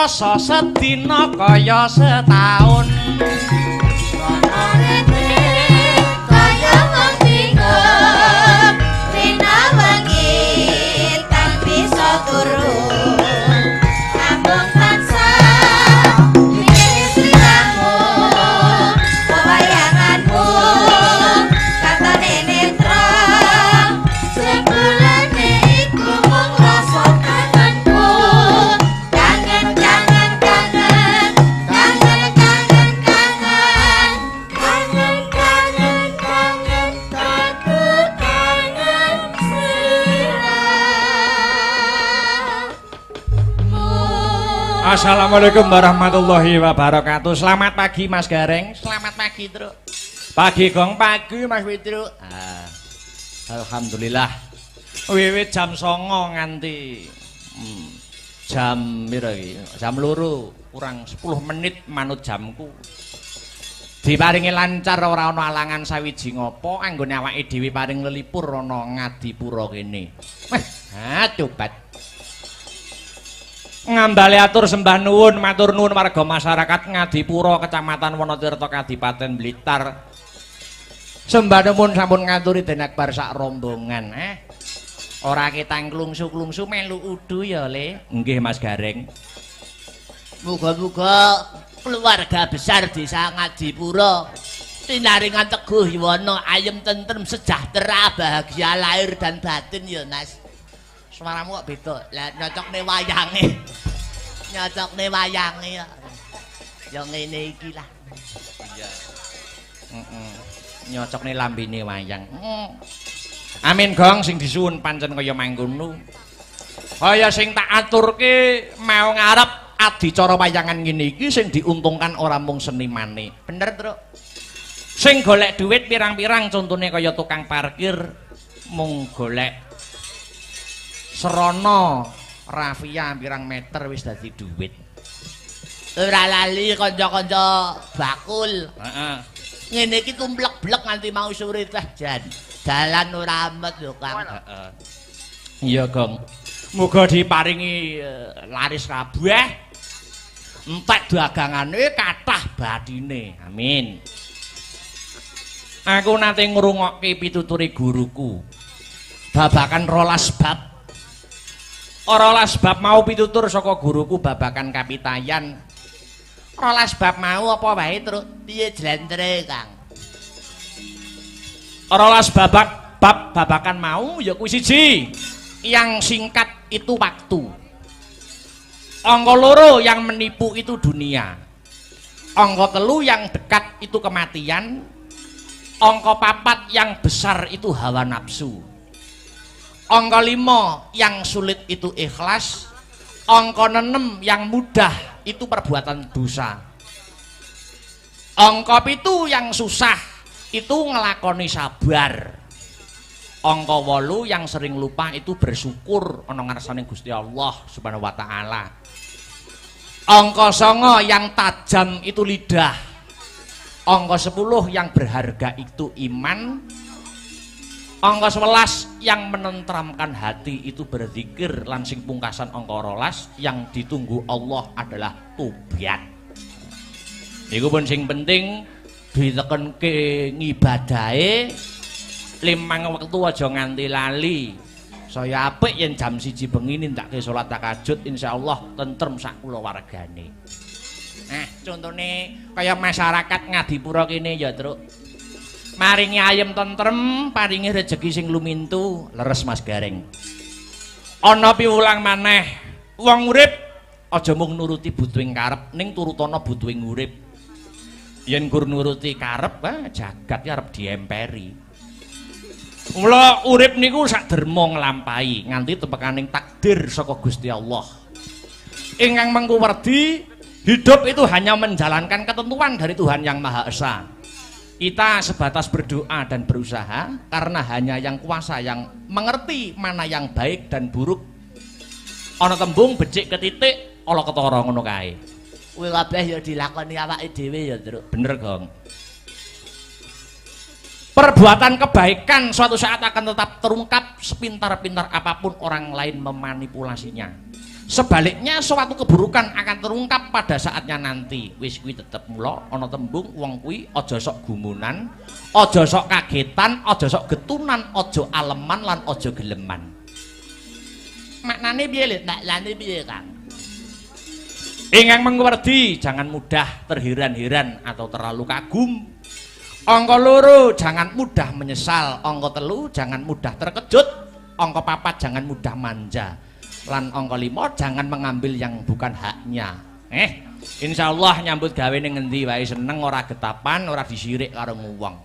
rasa sedina kaya setahun. Kaya mengtinggung rina wengi kan bisa turun ambung tansah ingin sliramu pewayanganmu kata nenetra sebulane iku mung rasa kangenku kangen kangen kangen kangen kangen kangen kangen kangen kangen aku kangen sliramu. Assalamualaikum warahmatullahi wabarakatuh. Selamat pagi Mas Gareng. Selamat pagi Truk. Pagi gong pagi Mas Witru. Alhamdulillah. Wiwit jam 09.00 nganti jam piro iki? Jam 2 kurang 10 menit manut jamku. Diparingi lancar ora ana alangan sawiji ngopo anggone awake dhewe paring lelipur ana Ngadipura kene. Tobat. Ngambale atur sembah nuwun matur nuwun warga masyarakat Ngadipura Kecamatan Wonotirta Kadipaten Blitar. Sembah nuwun sampun ngaturi Den Akbar sak rombongan. Ora ketang klungsu-klungsu melu udu ya, Le. Nggih Mas Gareng. Muga-muga keluarga besar desa Ngadipura tinaringan teguh yuwana ayem tentrem sejahtera bahagia lahir dan batin ya Mas. Suaramu kok beda. Lah nyocokne wayange. Nyocokne wayange ya. Ya ngene iki lah. Iya. Nyocokne lambene wayang. Amin gong sing disuwun pancen kaya mangkono. Kaya sing tak aturke mau ngarep adicara wayangan ngene iki sing diuntungkan ora mung senimane. Bener, Truk. Sing golek duit pirang-pirang contone kaya tukang parkir mung golek Serono rafia pirang meter wis dadi duit. Ora lali kanca-kanca bakul. Heeh. Ngene iki tumplek-blek nganti mau sore teh jan. Dalan ora amet lho Kang. Heeh. Iya, Gong. Muga diparingi laris kabeh. Entek dagangane kathah bathine. Amin. Aku nate ngrungokke pituturi guruku. Babakan 12 bab. Ora 12 bab mau pitutur saka guruku babakan kapitayan. 12 bab mau apa wae terus Piye jlentre Kang? 12 babakan mau ya kuwi siji. Yang singkat itu waktu. Angka loro yang menipu itu dunia. Angka telu yang dekat itu kematian. Angka papat yang besar itu hawa nafsu. Angka 5 yang sulit itu ikhlas. Angka 6 yang mudah itu perbuatan dosa. Angka 7 yang susah itu ngelakoni sabar. Angka 8 yang sering lupa itu bersyukur ana ngarsane Gusti Allah Subhanahu wa taala. Angka 9 yang tajam itu lidah. Angka 10 yang berharga itu iman. Angka 11 yang menentramkan hati itu berzikir lan sing pungkasan angka 12 yang ditunggu Allah adalah tobat. Iku pun sing penting ditekenke ngibadahe 5 wektu aja nganti lali. Saya apik yen jam 1 bengi nindakke salat tahajud insyaallah tentrem sak kulawargane. Nah, contone kaya masyarakat Ngadipura kene ya, Truk. Maringi ayem tentrem, paringi rejeki sing lumintu, leres Mas Gareng. Ana piwulang maneh, wong urip aja mung nuruti butuhing karep, ning turutana butuhing urip. Yen gur nuruti karep, jagat arep diemperi. Mula urip niku sak derma nglampahi nganti tepekaning takdir saka Gusti Allah. Ingkang mengku werdi, hidup itu hanya menjalankan ketentuan dari Tuhan Yang Maha Esa. Kita sebatas berdoa dan berusaha karena hanya yang kuasa yang mengerti mana yang baik dan buruk. Ana tembung becik ke titik, ala ketara ngono kae. Kuwi kabeh ya dilakoni awake dhewe ya, Truk. Bener, Gong. Perbuatan kebaikan suatu saat akan tetap terungkap sepintar-pintar apapun orang lain memanipulasinya. Sebaliknya suatu keburukan akan terungkap pada saatnya nanti. Wis kuwi tetep mula ana tembung wong kuwi aja sok gumunan, aja sok kagetan, aja sok getunan, aja aleman lan aja geleman. Maknane piye, Lid? Maknane piye, Kang? Ingkang mengerti jangan mudah terheran-heran atau terlalu kagum. Angka 2 jangan mudah menyesal, angka 3 jangan mudah terkejut, angka 4 jangan mudah manja. Lan angka 5 jangan mengambil yang bukan haknya. Insyaallah nyambut gawe ning ngendi wae seneng ora getapan, ora disirik karo wong.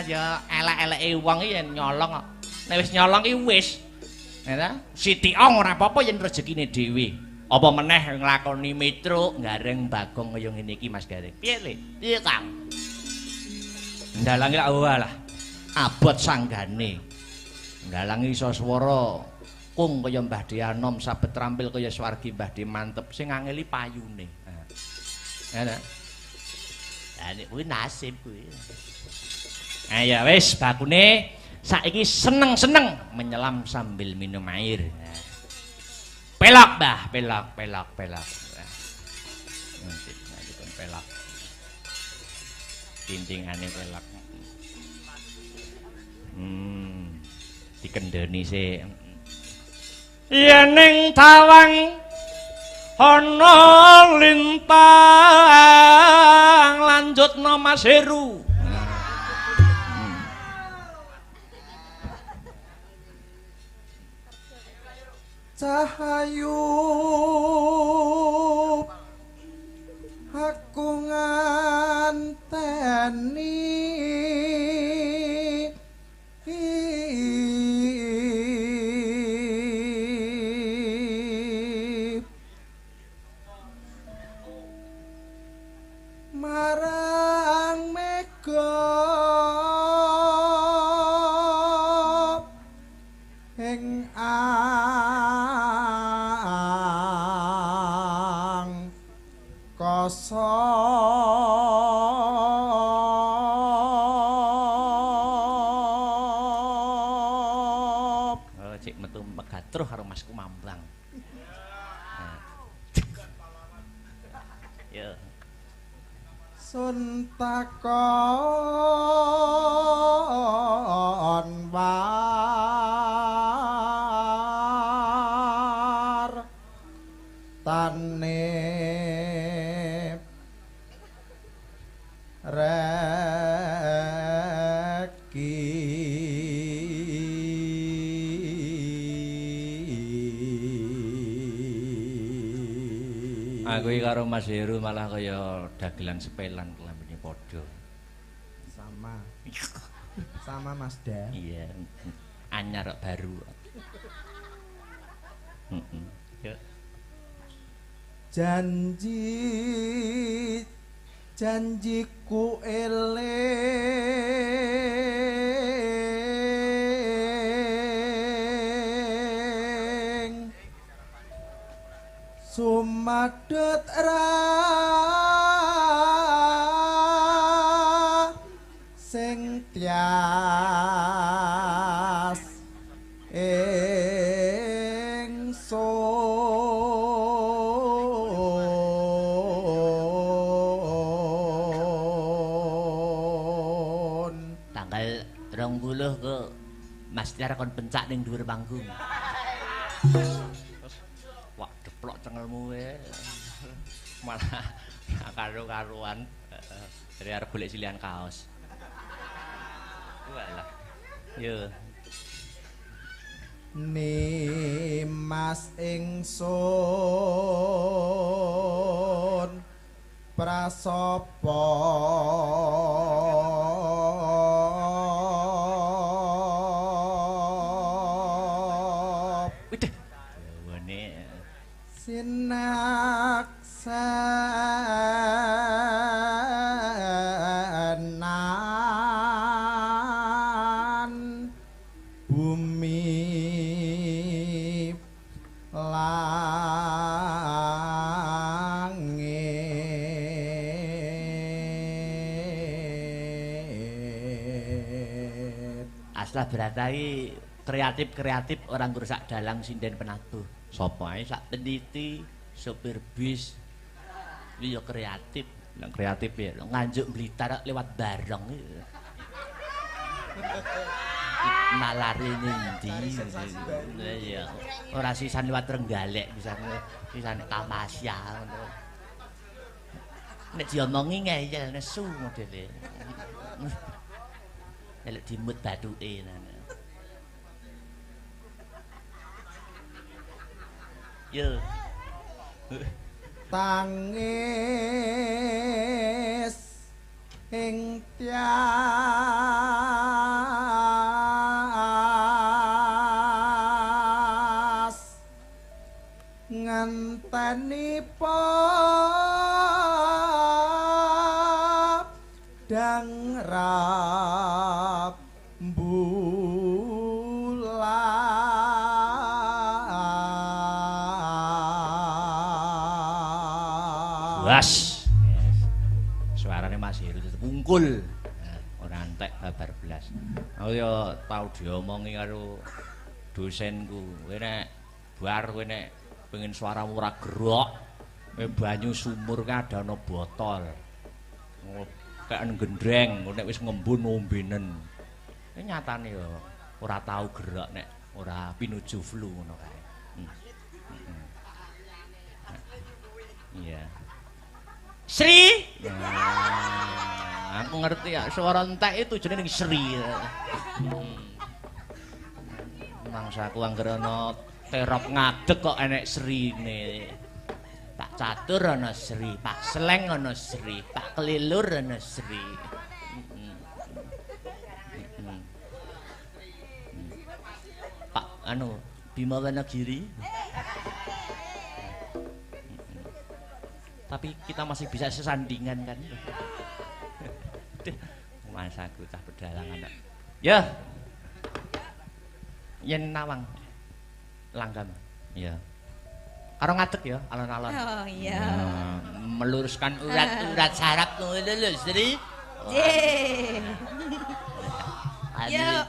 Ya elek-eleke wong iki yen nyolong kok. Nek wis nyolong iki wis. Ya sithik ora apa-apa yen rezekine dhewe. Apa meneh nglakoni metro gareng bagong kaya ngene iki Mas Gareng. Piye, Le? Piye, Kang? Ndalangi lak walah. Abot sanggane. Ndalangi iso swara kung kaya Mbah Dianom sabet trampil kaya swargi Mbah Di mantep sing ngangeli payune. Ya ta? Lah nek kuwi nasib kuwi. Ya wis bakune saiki seneng-seneng menyelam sambil minum air. Pelak, Mbah, pelak. Nanti pelak. Tintingane pelak. Dikendeni sih. Yen tawang ana lintang lanjutno Mas Heru. Cahayu aku nganteni marang mega ing kosop Cik metu megatruh karo Masku Mambang. Ya. sun takon war tane reki Aku iki karo Mas Heru malah kaya dagelan sepelan kelambine padha. Sama Mas Da. Iya. Anyar kok baru. Ya. Janjiku eling sumadut sing tias ingsun Tanggal 20 ke Mas Tiar kon pencak ning dhuwur panggung. Wah, deplok cengelmu wae. Malah karo-karuan dari arep golek silihan kaos. Walah. Yo. Nimas ingsun prasapa Widih. Dawane sinaksanan bumi langit Aslah beratai kreatif orang ngrusak dalang sinden penabuh. Sapa ae sak peniti, sopir bis. Iki ya kreatif. Lah kreatif ya. Nganjuk Blitar lewat bareng. Nalare ndi? Ya, ora sisan liwat Trenggalek, sisan Kamasya ngono. Nek diomongi ngeyel nesu modele. Nek dimut bathuke nana. Yo. Tangis ing tias ngenteni dang rap Blas. Suarane Mas Heru tetep ungkul. Ora entek babar blas. Aku ya tau diomongi karo dosenku. Kowe nek bar kowe nek pengen suaramu ora gerok, kowe banyu sumur ka ada ana botol. Kayak gendreng, nek wis ngembun ombenen. Nyatane ya ora tau gerak nek ora pinuju flu ngono kae. Iya. Sri. Aku ngerti ya, suara entek itu jenenge Sri. Mangsa aku anggere ana terop ngadeg kok enek Srine. Pak Catur ana Sri, Pak Sleng ana Sri, Pak Kelilur ana Sri. Pak anu Bima Wanagiri. Tapi kita masih bisa sesandingan kan. Masa aku cah pedalangan. Ya. Yen nawang langgam. Ya. Karo ngadeg ya alon-alon. Oh iya. Meluruskan Urat-urat saraf ngono lho, Sri. Nggih. Ya.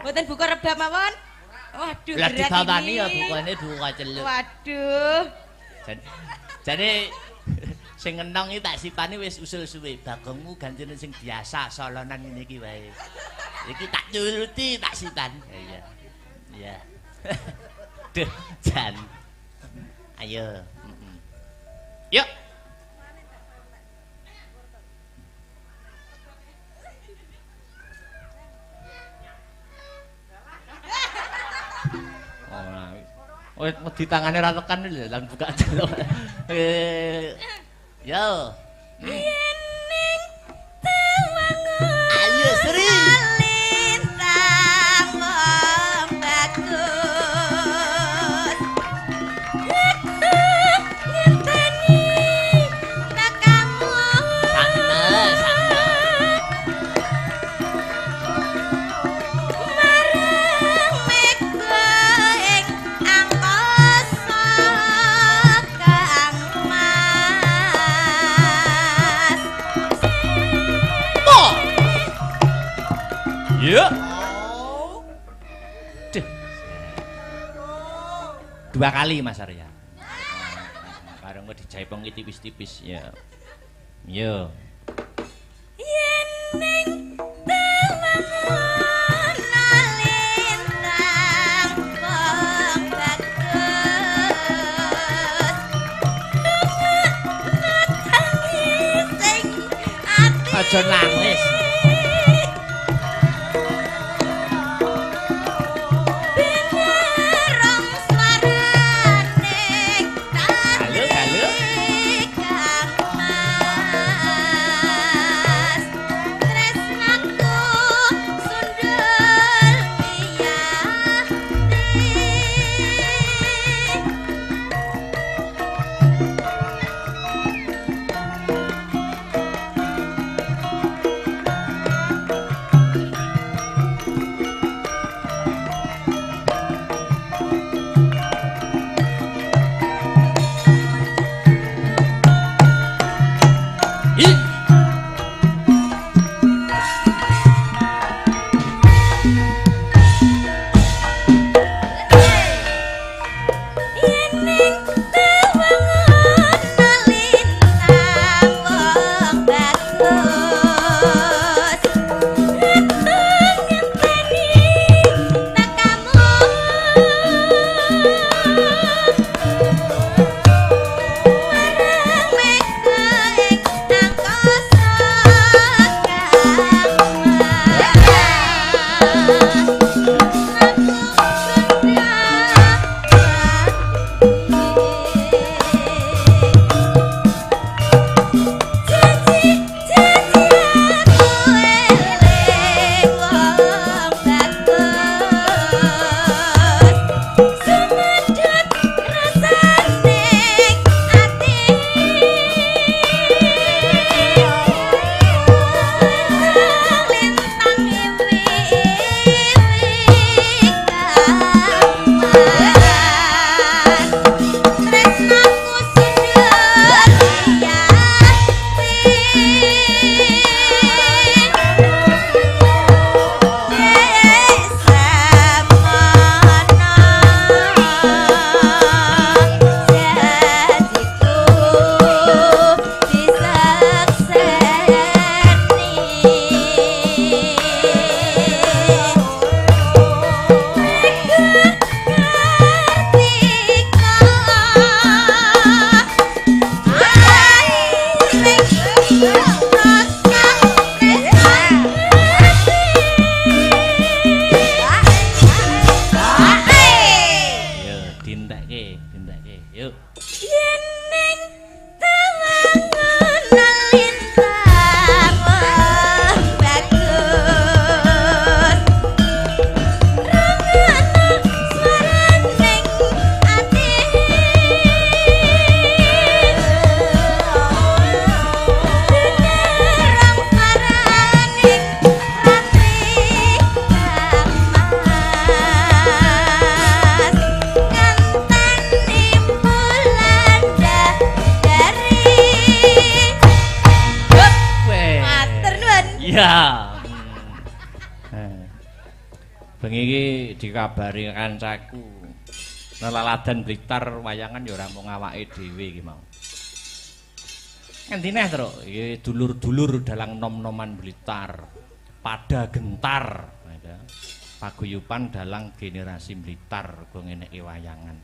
Mboten buka rebab mawon. Waduh, Lah berat dibawani ini. ya bukane buka celuk. Waduh. Jadi sing ngenong iki tak sipani wis usul suwe. Bagongmu gantine sing biasa solonan ngene iki wae. Iki tak nuruti tak sipan. Iya. Iya. Duh, Jan. Ayo. Yuk. Oh, di tangane ra tekan lho lan buka celuk. Yo. Yening tawangun. Ayo Sri. Lintang wong bagus. Ngenteni tekamu. Sakne. Marang mega ing angkasa Kang Mas. Ya. Duh. Dua kali Mas Arya. Bareng kok dijaipong tipis-tipis ya. Yo. Yening tawangun lintang wong bagus. Nangis sing ati. Aja nangis. Binarong swarane Halo, halo. Kang Mas. Tresnaku sundul miyati. Yo dintekke, yuk. Ya. Bengi iki dikabari kancaku. Nelaladan Blitar wayangan ya ora mung awake dhewe iki mau. Entine, Tru? Iki dulur-dulur dalang nom-noman Blitar. Pada gentar. Paguyuban dalang generasi Blitar go ngeneki wayangan.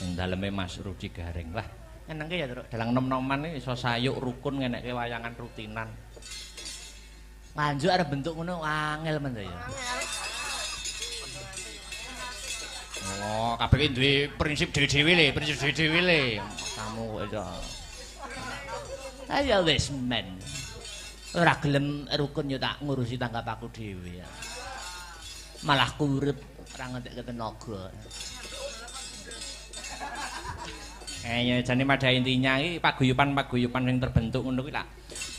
Ning daleme Mas Rudi Garing. Lah, enengke ya, Tru. Dalang nom-noman iki iso sayuk rukun ngeneki wayangan rutinan. Nganjuk arep bentuk ngono angel men ya. Oh, kabeh duwe prinsip dhewe-dhewe le, prinsip dhewe-dhewe le. Kamu kok iso. Ayo wis men. Ora gelem rukun yo tak ngurusi tanggap aku dhewe ya. Malah kurep ora ngentek tenaga. Ya jane pada intinya iki paguyuban-paguyuban sing terbentuk ngono kuwi lah.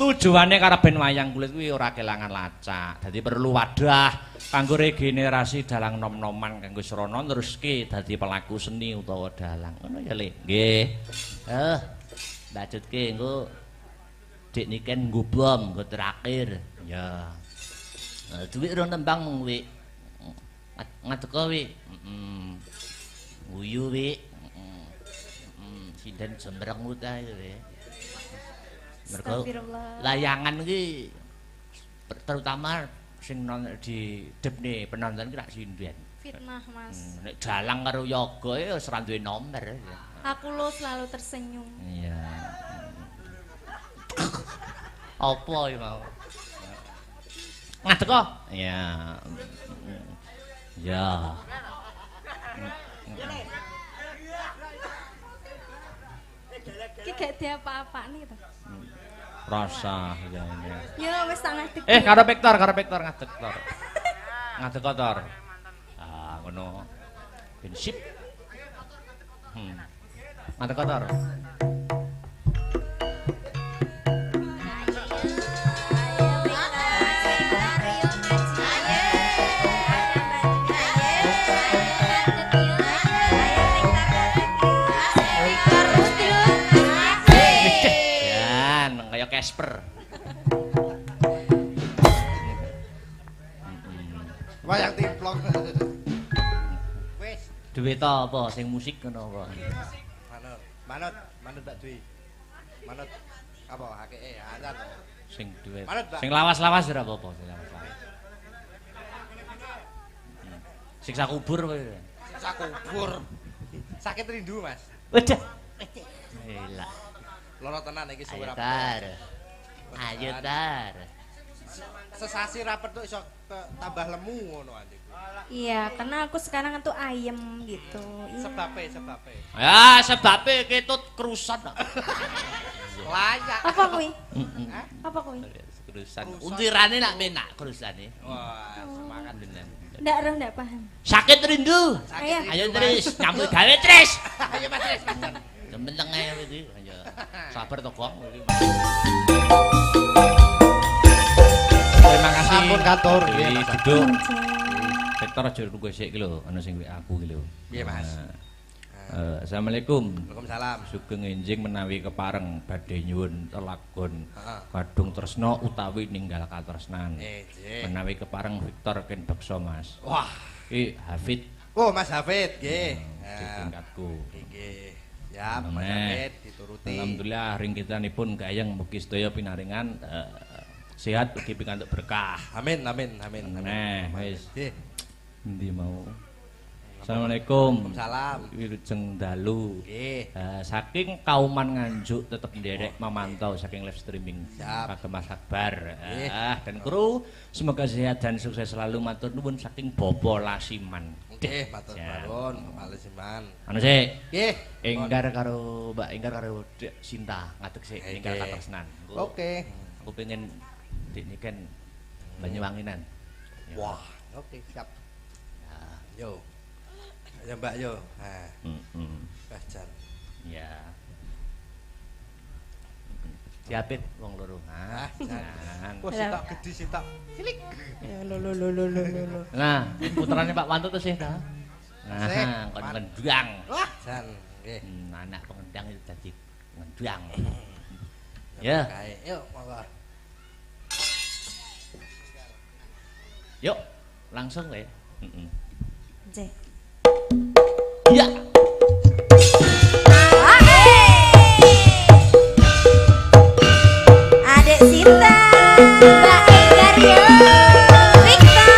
Tujuane karaben wayang kulit kuwi ora kelangan lacak. Dadi perlu wadah kanggo regenerasi dalang nom-noman kanggo srana neruske dadi pelaku seni utawa dalang. Ngono ya, Le. Nggih. Lanjutke engko Dik Niken nggo bom nggo terakhir. Ya. Duit rong tembang mung wi. Ngadeka wi. Guyu wi. Sinden sembreng utahe wi. Mergo layangan iki terutama sing di depne penonton ki rak sinden. Fitnah, Mas. Nek dalang karo yoga ya wis ora duwe nomor. Aku lo selalu tersenyum. Iya. Apa iki mau? Ngadeg kok? Ya. Ya. Ki gak diapa-apani to. Rasa ya ini. Ya wis tak ngadeg. Karo Victor ngadeg, Tor. Ngadeg kok, Tor. Ah, ngono. Prinsip. Ngadeg kok, Tor. Kaya Casper. Wayang timplong. Wis. Duwe ta apa sing musik ngono apa? Manut Mbak Dwi. Manut apa hakike anyar. Sing duwe. Manut, Mbak. Sing lawas-lawas ora apa-apa, sing lawas-lawas. Siksa kubur kowe. Siksa kubur. Sakit rindu, Mas. Waduh. Gila. Loro tenan iki suwe Ayo rapet. tar. Ayo tar. Sesasi rapet tuh iso tambah lemu ngono anjing. Iya, karena aku sekarang tuh ayem gitu. Iya. Sebabe. Ya, sebabe ketut kerusan. Layak. Apa kuwi? Apa kuwi? Kerusan. Untirane nak menak kerusane. Wah, semangat bener. Ndak roh ndak paham. Sakit rindu. Ayo. Ayo Tris, nyambut gawe Tris. Ayo Mas Tris. Temen ae iki. Ayo. Sabar to, Gong. Terima kasih. Sampun katur. Nggih, duduk. Victor aja nunggu sik iki lho, ana sing WA aku iki lho. Piye, Mas? Assalamualaikum. Waalaikumsalam. Sugeng enjing menawi kepareng badhe nyuwun telagon Heeh. kadung tresna utawi ninggal katresnan. Nggih. Menawi kepareng Victor ken beksa, Mas. Wah. Iki Hafid Oh, Mas Hafid, nggih. di tingkatku. Nggih. Ya, Mas Amin. Hafid dituruti. Alhamdulillah ring kitanipun gayeng mugi sedaya pinaringan sehat ugi pikantuk berkah. Amin. Nah, wis. Nggih. Endi mau? Assalamualaikum. Salam. Wilujeng dalu. Nggih. Saking kauman Nganjuk tetep nderek memantau saking live streaming Siap. kagem Mas Akbar. Nggih. Dan kru semoga sehat dan sukses selalu matur nuwun saking Bopo Lasiman. Nggih, matur Jan. nuwun, Palesiman. Anu sik, Nggih. Enggar karo Mbak Enggar karo Dek Sinta ngadeg sik Nggih. Enggar katresnan. Oke. Aku pengen Dik niken Banyuwanginan. Ya. Wah, oke, siap. Yo. Ya Mbak yo. Nah, Jan. Ya. Diapit wong loro. Ah, Jan. Jangan. Wah, sitok gede sitok. Ya lo. Nah, putrane Pak Wanto tuh sih ta. Sik. Nah, kon ngendang. Wah, Jan. Nggih. Anak pengendang itu dadi ngendang. Ya, Kae, yuk monggo. yuk langsung ya. Cek. Iya. Adek Sinta, Mbak Enggar yo, Victor.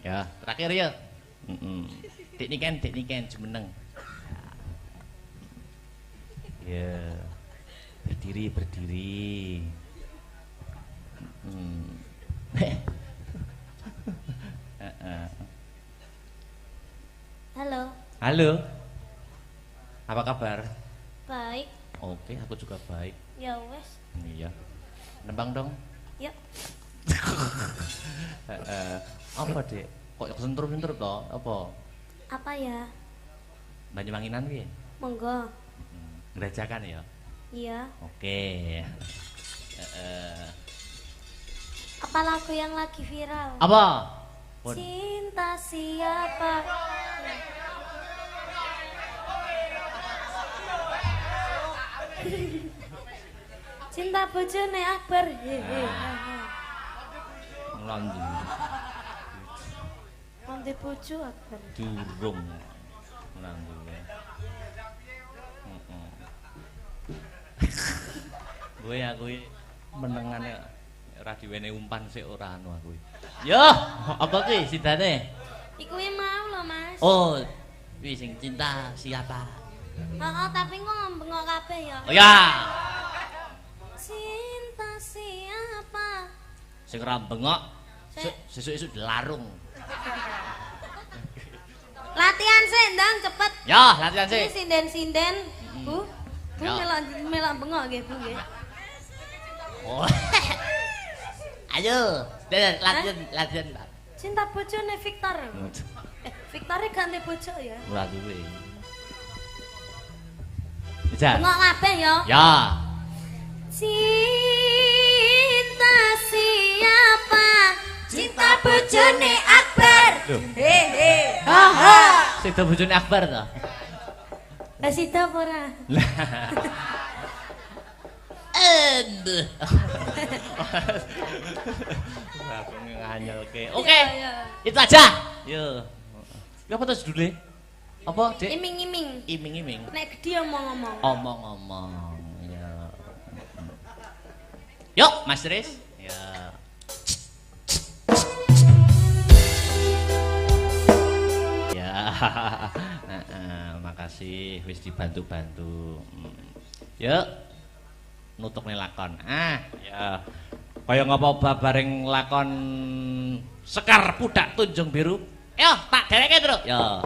Ya, terakhir ya. Dik niken jumeneng. Ya. Berdiri. Halo. Halo. Apa kabar? Baik. Oke, aku juga baik. Ya wes. Iya. Nembang dong. Yuk. Apa, Dek? Kok sentur-sentur toh? Apa? Apa ya? Banyuwanginan piye? Monggo. Gerajakan ya. Iya. Oke. Apa lagu yang lagi viral? Apa? Pun. Cinta siapa? Cinta bojone Akbar. Ngelanjut. Nanti bojo Akbar. Durung. Ngelanjut. Gue aku menengane ora diwene umpan sik ora anu aku. Yo, apa ki sidane? Iku yang mau loh Mas. Oh, wis sing cinta siapa? Tapi kok ngembengok kabeh ya. Oh ya, Cinta siapa? sing ora bengok sesuk-esuk dilarung. Latihan sih, ndang cepet. Ya, latihan Ini sih. sinden-sinden. Bu, Bu Ya. melak bengok nggih, Bu nggih. Oh. Ayo, latihan. Cinta bojone Victor. Victornya ganti bojo ya. Ora duwe. Bisa. Bengok kabeh ya. Ya. Cinta siapa? Cinta bojone Akbar. Hehe. Haha. Sida bojone Akbar to. Lah sida apa ora? Aku nganyelke. Oke, Iya, itu aja. Yo. Ya apa terus dulu? Apa, Dek? Iming-iming. Iming-iming. Nek gede omong-omong. Omong-omong. Ya. Yuk, Mas Riz. Ya. Ya. Makasih wis dibantu-bantu. Yuk. Nutuk nih lakon. Ya. Kaya ngapa bareng lakon Sekar Pudak Tunjung Biru. Yo, tak dereke, Tru. Ya.